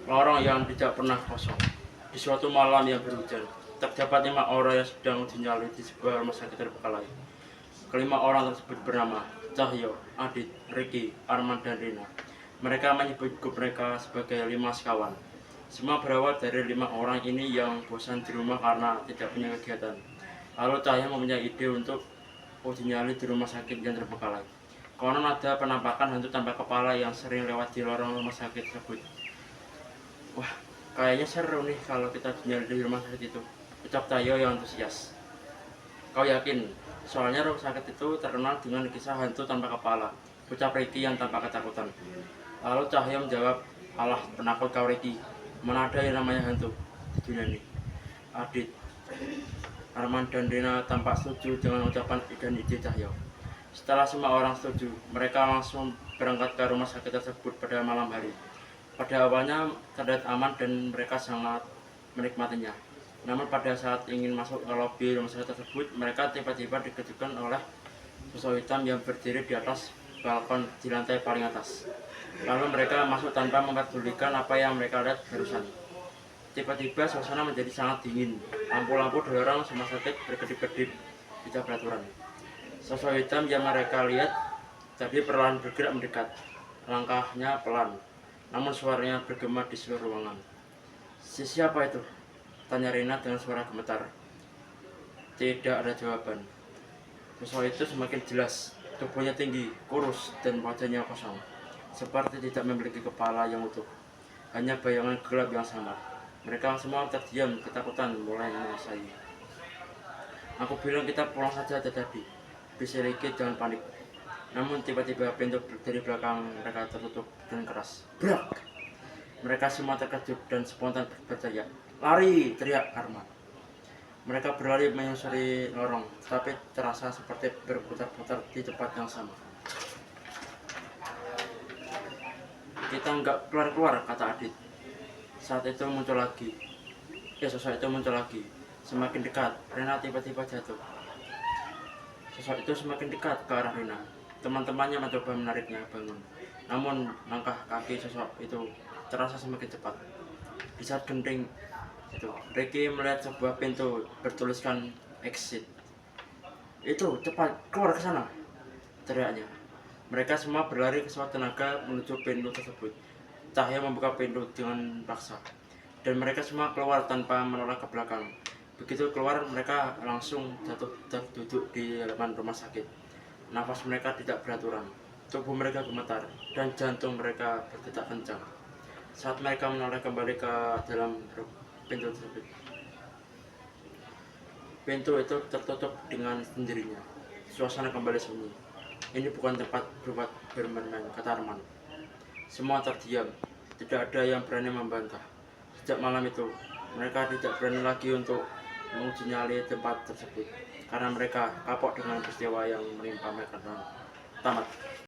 lorong yang tidak pernah kosong. Di suatu malam yang berhujan, terdapat 5 orang yang sedang uji nyali di sebuah rumah sakit terbengkalai. Kelima orang tersebut bernama Cahyo, Adit, Ricky, Arman, dan Rina. Mereka menyebut grup mereka sebagai 5 sekawan. Semua berawal dari 5 orang ini yang bosan di rumah karena tidak punya kegiatan. Lalu Cahyo mempunyai ide untuk uji nyali di rumah sakit yang terbengkalai. Konon ada penampakan hantu tanpa kepala yang sering lewat di lorong rumah sakit tersebut. Wah, kayaknya seru nih kalau kita tinggal di rumah sakit itu, ucap Tayo yang antusias. Kau yakin? Soalnya rumah sakit itu terkenal dengan kisah hantu tanpa kepala, ucap Ricky yang tanpa ketakutan. Lalu Cahyo menjawab, alah penakut kau Ricky, mana ada yang namanya hantu di dunia ini. Adit, Arman, dan Rina tampak setuju dengan ucapan dan ide Cahyo. Setelah semua orang setuju, mereka langsung berangkat ke rumah sakit tersebut pada malam hari. Pada awalnya terlihat aman dan mereka sangat menikmatinya. Namun pada saat ingin masuk ke lobi rumah sakit tersebut, mereka tiba-tiba dikejutkan oleh sosok hitam yang berdiri di atas balkon di lantai paling atas. Lalu mereka masuk tanpa mempedulikan apa yang mereka lihat barusan. Tiba-tiba suasana menjadi sangat dingin. Lampu-lampu di lorong rumah sakit berkedip-kedip tidak beraturan. Sosok hitam yang mereka lihat tadi perlahan bergerak mendekat. Langkahnya pelan, namun suaranya bergema di seluruh ruangan. Siapa itu? Tanya Rina dengan suara gemetar. Tidak ada jawaban. Sosok itu semakin jelas. Tubuhnya tinggi, kurus, dan wajahnya kosong. Seperti tidak memiliki kepala yang utuh. Hanya bayangan gelap yang samar. Mereka semua terdiam, ketakutan mulai menguasai. Aku bilang kita pulang saja tadi. Bisik Ricky, jangan panik. Namun tiba-tiba pintu dari belakang mereka tertutup dengan keras. Brak! Mereka semua terkejut dan spontan berteriak. Lari! Teriak Arman. Mereka berlari menyusuri lorong, tetapi terasa seperti berputar-putar di tempat yang sama. Kita nggak keluar-keluar, kata Adit. Saat itu muncul lagi. Sosok itu muncul lagi. Semakin dekat, Rina tiba-tiba jatuh. Sosok itu semakin dekat ke arah Rina. Teman-temannya mencoba menariknya bangun. Namun langkah kaki sosok itu terasa semakin cepat. Di saat genting itu, Ricky melihat sebuah pintu bertuliskan exit. Itu, cepat, keluar ke sana, teriaknya. Mereka semua berlari ke suatu tenaga menuju pintu tersebut. Cahaya membuka pintu dengan paksa, dan mereka semua keluar tanpa menoleh ke belakang. Begitu keluar, mereka langsung jatuh terduduk di halaman rumah sakit. Nafas mereka tidak beraturan, tubuh mereka gemetar, dan jantung mereka berdetak kencang. Saat mereka menoleh kembali ke dalam pintu tersebut, pintu itu tertutup dengan sendirinya. Suasana kembali sunyi. Ini bukan tempat buat bermain, kata Arman. Semua terdiam, tidak ada yang berani membantah. Sejak malam itu, mereka tidak berani lagi untuk menguji nyali tempat tersebut, karena mereka kapok dengan peristiwa yang menimpa mereka. Tamat.